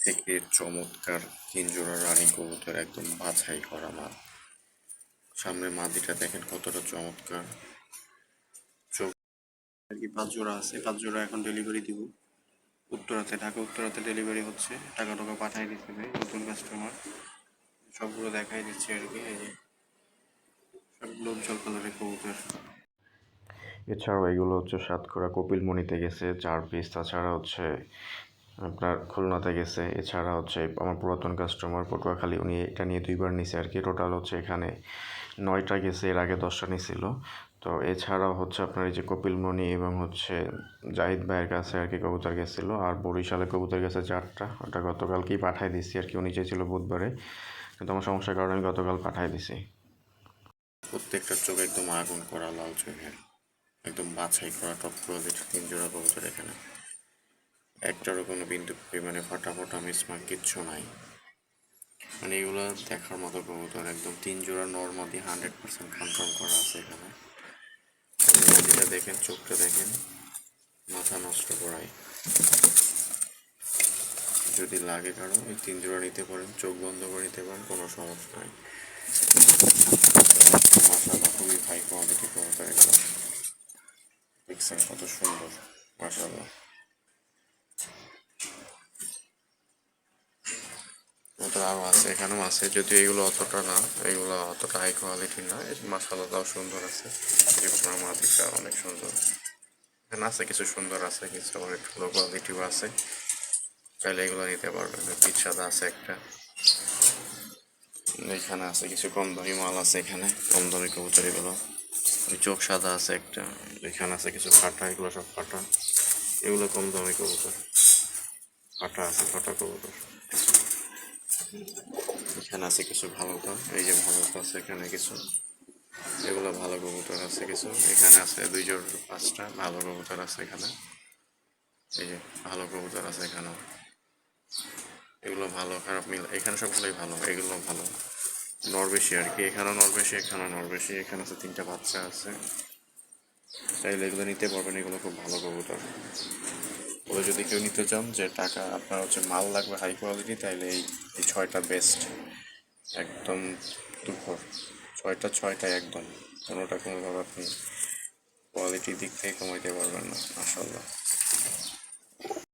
থেকে চমৎকার 3 জোড়া রানী কবুতর, একদম বাছাই করা মাল। সামনে মাদিটা দেখেন কতটা চমৎকার। চোখ আর কি 5 জোড়া আছে, 5 জোড়া এখন ডেলিভারি দিব উত্তরাতে, ঢাকা উত্তরাতে ডেলিভারি হচ্ছে। টাকা পাঠিয়ে দিতে ভাই, নতুন কাস্টমার। সবগুলো দেখাই দিচ্ছি আর কি। এই যে সবগুলো উজ্জ্বল কালারের কবুতর। এছাড়াও এগুলো হচ্ছে সাতক্ষীরা কপিলমণিতে গেছে 4 পিস, তাছাড়া হচ্ছে আপনার খুলনাতে গেছে। এছাড়া হচ্ছে আমার পুরাতন কাস্টমার পটুয়াখালী, উনি এটা নিয়ে 2বার নিছে আর কি। টোটাল হচ্ছে এখানে 9টা গেছে, এর আগে 10টা নিছিল। তো এছাড়াও হচ্ছে আপনার এই যে কপিলমণি এবং হচ্ছে জাহিদ ভাইয়ের কাছে আর কি কবুতর গেছিলো। আর বরিশালে কবুতর গেছে 4টা, ওটা গতকালকেই পাঠাই দিছি আর কি। উনি চেয়েছিল বুধবারে, কিন্তু আমার সমস্যার কারণে আমি গতকাল পাঠাই দিছি। প্রত্যেকটা চোখ একদম আগুন করা লাল চোখের, একদম বাছাই করা টপ কোয়ালিটির 3 জোড়া কবুতর এখানে। একটারও কোনো বিন্দু পরিমাণে ফাটা মিসমার্ক কিচ্ছু নাই। মানে এগুলো দেখার মতো কবুতর, একদম 3 জোড়া নর্মালি 100% কনফার্ম করা আছে এখানে। যেটা দেখেন, চোখটা দেখেন, মাথা নষ্ট করাই। যদি লাগে কারো এই 3 জোড়া নিতে পারেন, চোখ বন্ধ করে নিতে পারেন, কোনো সমস্যা নাই। মাশাআল্লাহ, খুবই হাই কোয়ালিটি কবুতর এগুলো। দেখছেন কত সুন্দর, মাশাআল্লাহ। কবুতর আরও আছে, এখানেও আছে, যদিও এগুলো অতটা না, এগুলো অতটা হাই কোয়ালিটি না। মাশাআল্লাহ সুন্দর আছে। এগুলো মাদিটা অনেক সুন্দর। এখানে আছে কিছু সুন্দর আছে, কিছু আবার একটু লো কোয়ালিটিও আছে। চাইলে এগুলো নিতে পারবেন। পিচ সাদা আছে একটা, এখানে আছে কিছু কম দামি মাল আছে, এখানে কম দামি কবুতর এগুলো। ওই চোখ সাদা আছে একটা, এখানে আছে কিছু ফাটা, এগুলো সব ফাটা। এগুলো কম দামি কবুতর, ফাটা আছে, ফাটা কবুতর। এখানে আছে কিছু ভালোটা, এই যে ভালোটা আছে এখানে কিছু, এগুলো ভালো কবুতর আছে কিছু। এখানে আছে 2 জোড় 5টা ভালো কবুতর আছে এখানে। এই যে ভালো কবুতর আছে এখানেও, এগুলো ভালো খারাপ মিল, এখানে সবগুলোই ভালো, এগুলো ভালো। নরবেশি আর কি, এখানেও নরবেশি, এখানেও নরবেশি। এখানে আছে 3টা বাচ্চা আছে, চাইলে এগুলো নিতে পারবেন, এগুলো খুব ভালো কবুতর। ওগুলো যদি কেউ নিতে চান, যে টাকা আপনার হচ্ছে মাল লাগবে হাই কোয়ালিটি, তাইলে এই 6টা বেস্ট, একদম দুপুর 6টায় একদম কোনোটা কোনোভাবে আপনি কোয়ালিটির দিক থেকে কমাইতে পারবেন না, মাশাআল্লাহ।